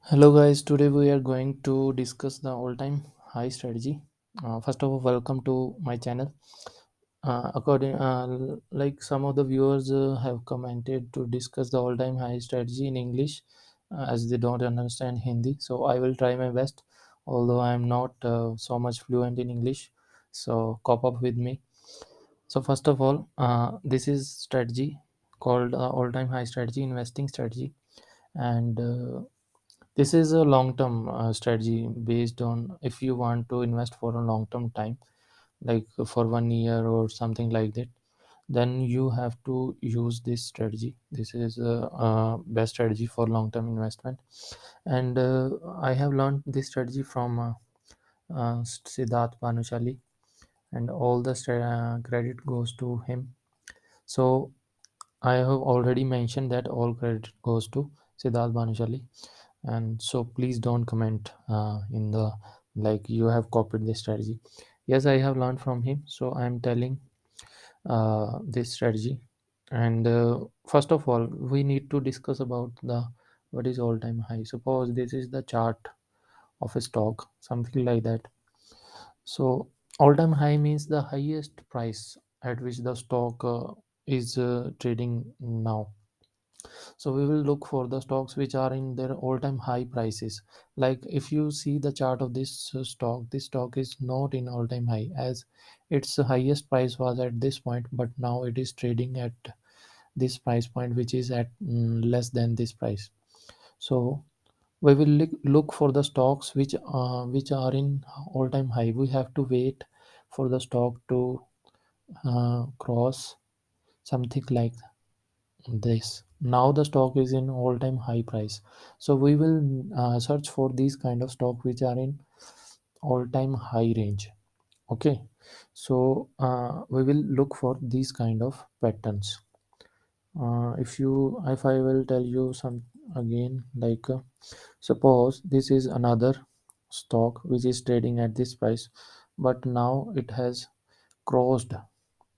Hello guys, today we are going to discuss the all-time high strategy. First of all, welcome to my channel. Like some of the viewers have commented to discuss the all-time high strategy in English as they don't understand Hindi. So I will try my best, although I am not so much fluent in English. So cop up with me. So first of all, this is strategy called all-time high strategy, investing strategy, and this is a long term strategy based on if you want to invest for a long term time, like for 1 year or something like that, then you have to use this strategy. This is a best strategy for long term investment. And I have learned this strategy from Siddharth Bhanushali, and all the credit goes to him. So I have already mentioned that all credit goes to Siddharth Bhanushali, and so please don't comment in the like you have copied this strategy. Yes, I have learned from him, so I am telling this strategy. And first of all, we need to discuss about the what is all time high. Suppose this is the chart of a stock, something like that. So all time high means the highest price at which the stock is trading now. So we will look for the stocks which are in their all-time high prices. Like if you see the chart of this stock is not in all-time high, as its highest price was at this point, but now it is trading at this price point, which is at less than this price. So we will look for the stocks which are in all-time high. We have to wait for the stock to cross something like this. Now the stock is in all-time high price, so we will search for these kind of stock which are in all-time high range. Okay, so we will look for these kind of patterns. If I will tell you some again, like suppose this is another stock which is trading at this price, but now it has crossed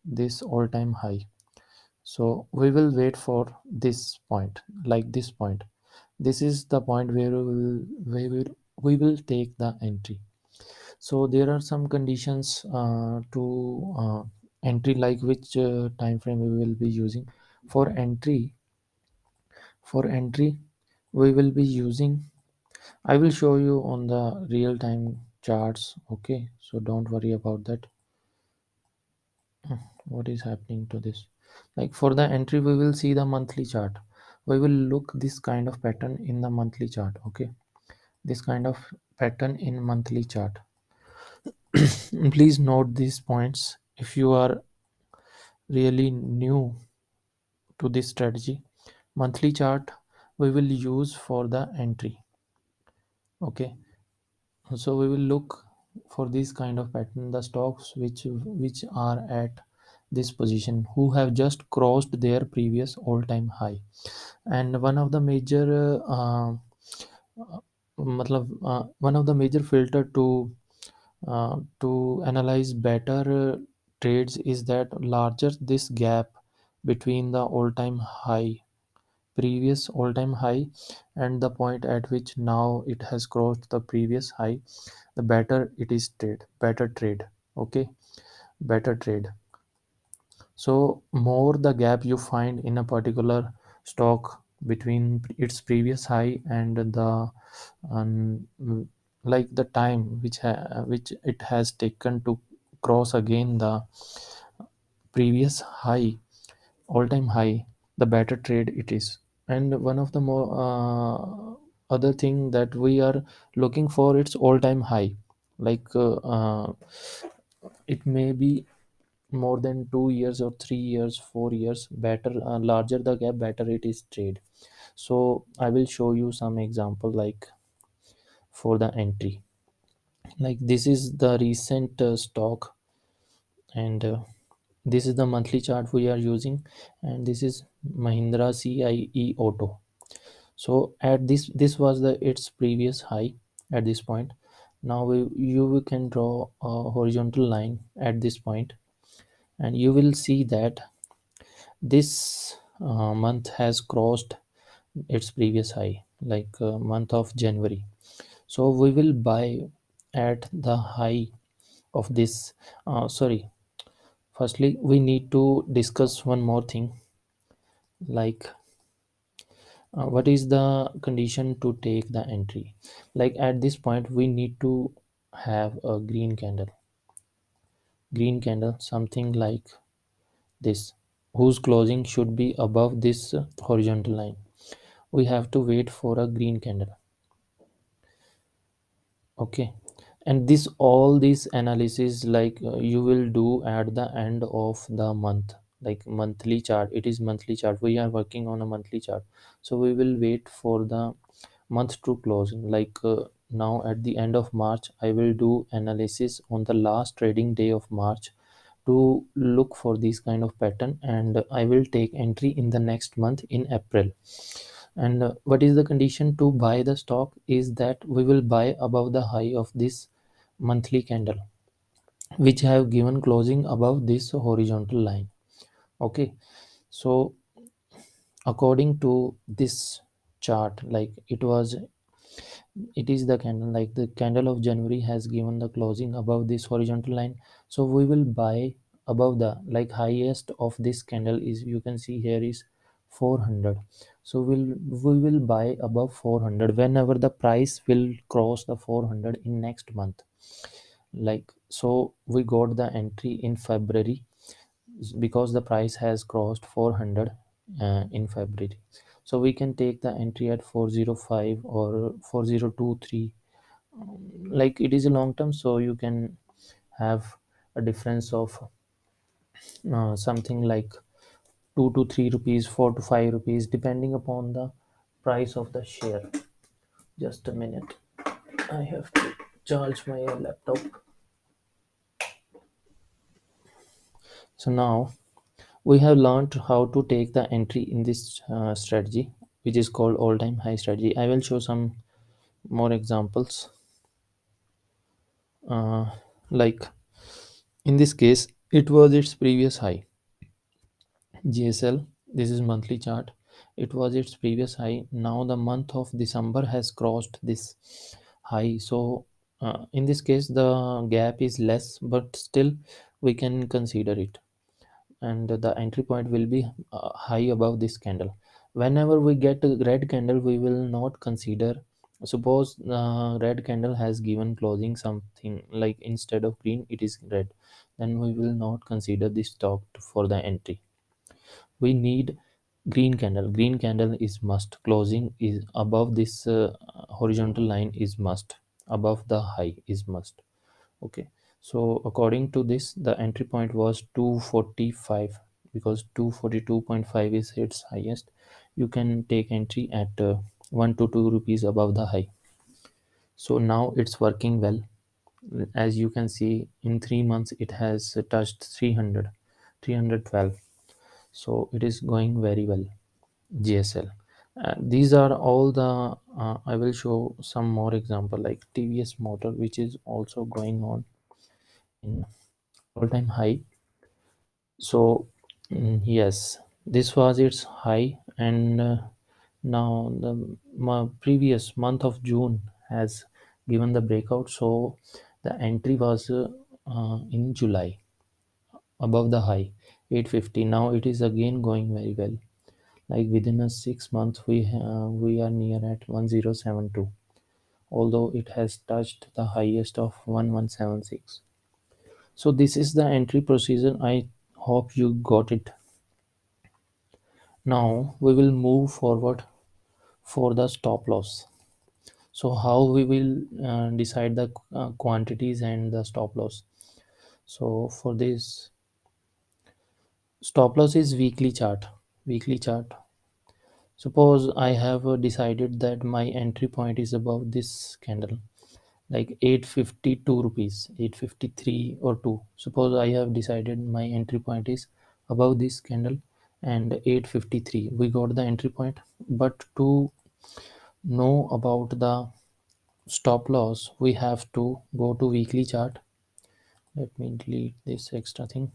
this all-time high. So we will wait for this point, like this point. This is the point where we will take the entry. So there are some conditions to entry, like which time frame we will be using for entry. For entry, we will be using. I will show you on the real time charts. Okay, so don't worry about that. What is happening to this? Like for the entry, we will see the monthly chart. We will look this kind of pattern in the monthly chart. Okay, this kind of pattern in monthly chart. Please note these points if you are really new to this strategy. Monthly chart we will use for the entry. Okay, so we will look for this kind of pattern, the stocks which are at this position, who have just crossed their previous all-time high. And one of the major one of the major filter to analyze better trades is that larger this gap between the all-time high, previous all-time high, and the point at which now it has crossed the previous high, the better it is better trade. Okay, better trade. So more the gap you find in a particular stock between its previous high and the um, like the time which it has taken to cross again the previous high, all time high, the better trade it is. And one of the more other thing that we are looking for, its all time high. Like it may be more than 2 years or 3 years, 4 years. Better, larger the gap, better it is trade. So I will show you some example, like for the entry. Like this is the recent stock, and this is the monthly chart we are using, and this is Mahindra CIE Auto. So at this was the its previous high at this point. Now you can draw a horizontal line at this point, and you will see that this month has crossed its previous high. like month of January. So we will buy at the high of this. Sorry. Firstly, we need to discuss one more thing, like what is the condition to take the entry. Like at this point, we need to have a green candle, something like this, whose closing should be above this horizontal line. We have to wait for a green candle. Okay, and this all this analysis, like you will do at the end of the month, like monthly chart. It is monthly chart, we are working on a monthly chart. So we will wait for the month to close, like now at the end of March I will do analysis on the last trading day of March to look for this kind of pattern, and I will take entry in the next month in April. And what is the condition to buy the stock is that we will buy above the high of this monthly candle, which have given closing above this horizontal line. Okay, so according to this chart, like it is the candle, like the candle of January has given the closing above this horizontal line. So we will buy above the, like highest of this candle is, you can see here is 400. So we will buy above 400 whenever the price will cross the 400 in next month. Like so we got the entry in February because the price has crossed 400 in February. So we can take the entry at 405 or 4023. Like it is a long term, so you can have a difference of something like 2 to 3 rupees, 4 to 5 rupees, depending upon the price of the share. Just a minute, I have to charge my laptop. So now we have learned how to take the entry in this strategy, which is called all time high strategy. I will show some more examples. uh, like in this case it was its previous high, GSL. This is monthly chart. It was its previous high. Now the month of December has crossed this high. So in this case the gap is less, but still we can consider it, and the entry point will be high above this candle. Whenever we get a red candle, we will not consider. Suppose red candle has given closing something like instead of green it is red, then we will not consider this stock for the entry. We need green candle is must, closing is above this horizontal line is must, above the high is must. Okay, so according to this the entry point was 245, because 242.5 is its highest. You can take entry at 1 to 2 rupees above the high. So now it's working well. As you can see, in 3 months it has touched 300, 312. So it is going very well, GSL. These are all the I will show some more example like TVS Motor, which is also going on in all-time high. So yes, this was its high, and now the previous month of June has given the breakout. So the entry was in July above the high 850. Now it is again going very well. Like within a 6 months, we are near at 1072. Although it has touched the highest of 1176. So this is the entry procedure. I hope you got it. Now we will move forward for the stop loss. So how we will decide the quantities and the stop loss. So for this, stop loss is weekly chart. Weekly chart. Suppose I have decided that my entry point is above this candle, like 852 rupees, 853 or 2. Suppose I have decided my entry point is above this candle and 853. We got the entry point, but to know about the stop loss we have to go to weekly chart. Let me delete this extra thing.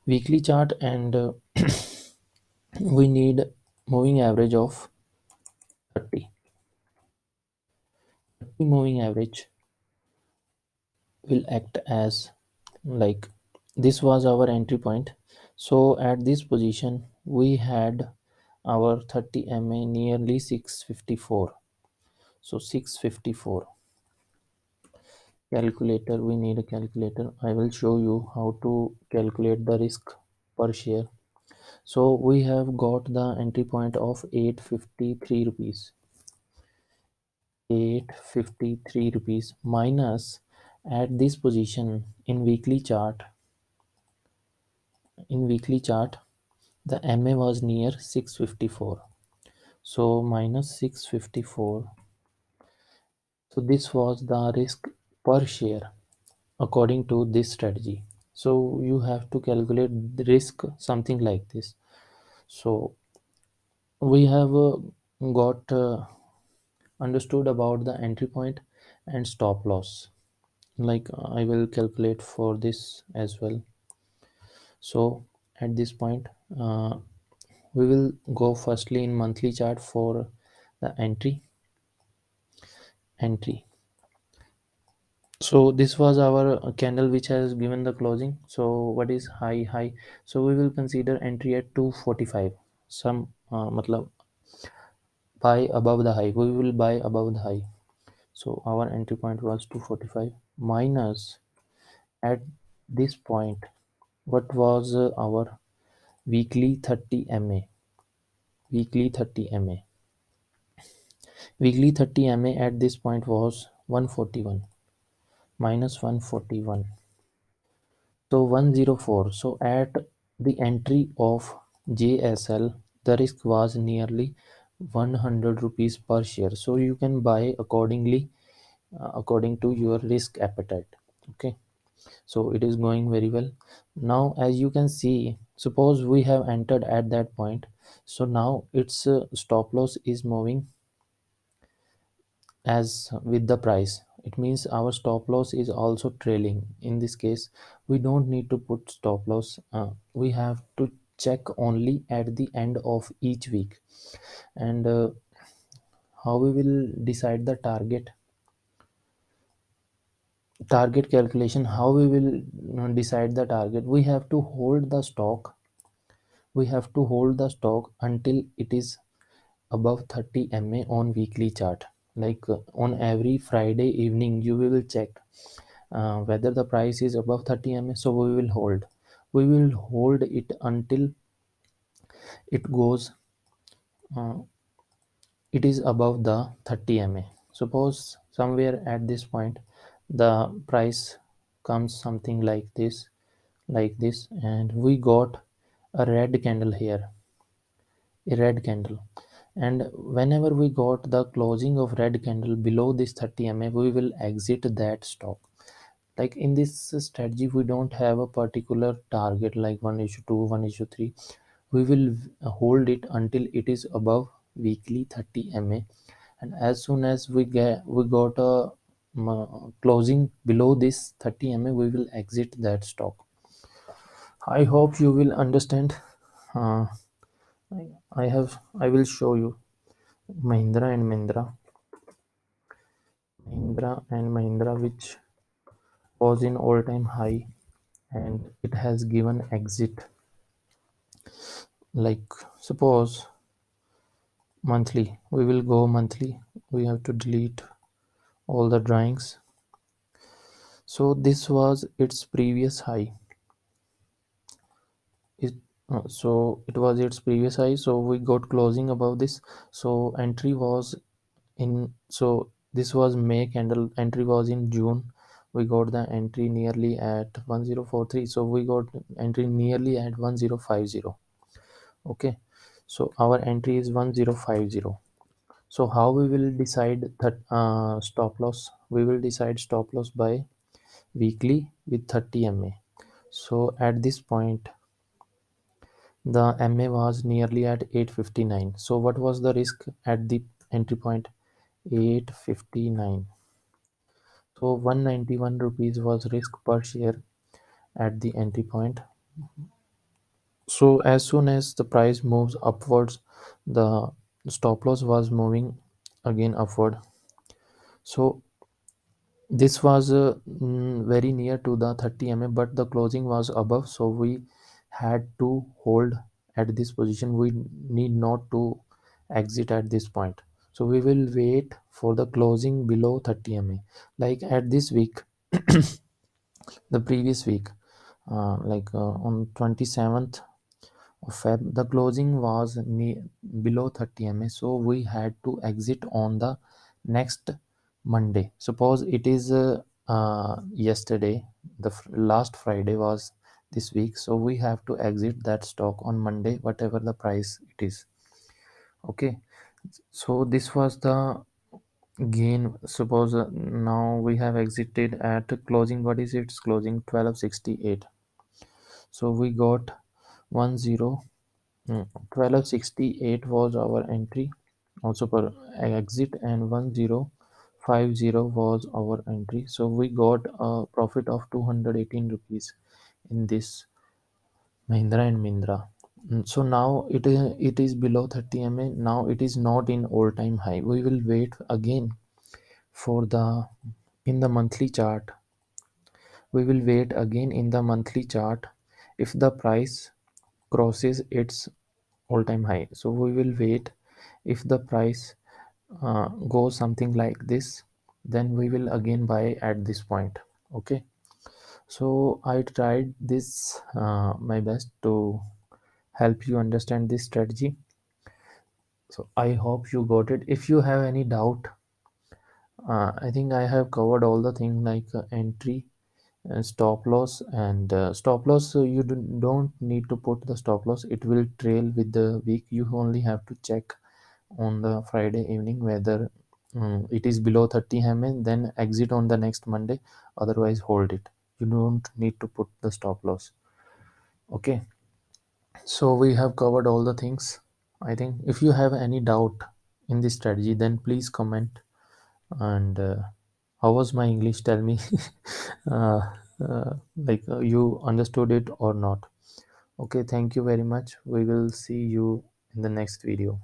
Weekly chart, and we need moving average of 30. moving average will act as like this was our entry point. So at this position we had our 30 MA nearly 654. So 654. Calculator, we need a calculator. I will show you how to calculate the risk per share. So we have got the entry point of 853 rupees. 853 rupees minus at this position in weekly chart the MA was near 654. So minus 654. So this was the risk per share according to this strategy. So you have to calculate the risk something like this. So we have got understood about the entry point and stop loss. Like I will calculate for this as well. So at this point, we will go firstly in monthly chart for the entry. So this was our candle which has given the closing. So what is high? So we will consider entry at 245. Some matlab buy above the high. We will buy above the high. So our entry point was 245 minus at this point what was our weekly 30 MA. Weekly 30 MA. Weekly 30 MA at this point was 141 minus 141. So 104. So at the entry of JSL, the risk was nearly 100 rupees per share. So you can buy accordingly, according to your risk appetite. Okay. So it is going very well. Now, as you can see, suppose we have entered at that point. So now its stop loss is moving as with the price. It means our stop loss is also trailing. In this case we don't need to put stop loss. We have to check only at the end of each week. And how we will decide the target calculation, how we will decide the target. We have to hold the stock until it is above 30 MA on weekly chart. Like on every Friday evening you will check whether the price is above 30 MA. So we will hold it until it goes uh, it is above the 30 MA. Suppose somewhere at this point the price comes something like this, and we got a red candle here, a red candle. And whenever we got the closing of red candle below this 30 MA, we will exit that stock. Like in this strategy we don't have a particular target like 1:2, 1:3. We will hold it until it is above weekly 30 MA, and as soon as we got a closing below this 30 MA, we will exit that stock. I hope you will understand. uh, I will show you Mahindra and Mahindra, which was in all-time high, and it has given exit. Like suppose monthly, we will go monthly. We have to delete all the drawings. So this was its previous high. It, it was its previous high. So we got closing above this. So entry was in. So this was May candle. Entry was in June. We got the entry nearly at 1043. So we got entry nearly at 1050. Okay. So our entry is 1050. So how we will decide that stop loss? We will decide stop loss by weekly with 30 MA. So at this point the MA was nearly at 859. So what was the risk at the entry point? 859. So 191 rupees was risk per share at the entry point. So as soon as the price moves upwards, the stop loss was moving again upward. So this was very near to the 30 but the closing was above, so we had to hold at this position. We need not to exit at this point, so we will wait for the closing below 30 like at this week. The previous week, on 27th of Feb, the closing was below 30 so we had to exit on the next Monday. Suppose it is yesterday, the last Friday was this week, so we have to exit that stock on Monday, whatever the price it is. Okay, so this was the gain. Suppose now we have exited at closing. What is its closing? 1268. So we got 10. 1268 was our entry, also per exit, and 1050 was our entry. So we got a profit of 218 rupees in this Mahindra and Mindra. So now it is below 30 now it is not in all time high. We will wait again for the in the monthly chart. We will wait again in the monthly chart if the price crosses its all-time high. So we will wait. If the price goes something like this, then we will again buy at this point. Okay, so I tried this my best to help you understand this strategy. So I hope you got it. If you have any doubt, I think I have covered all the things like entry, stop loss, and stop loss. So you don't need to put the stop loss, it will trail with the week. You only have to check on the Friday evening whether it is below 30 then exit on the next Monday, otherwise hold it. You don't need to put the stop loss. Okay, so we have covered all the things. I think if you have any doubt in this strategy, then please comment. And how was my English? Tell me. uh, you understood it or not. Okay, thank you very much. We will see you in the next video.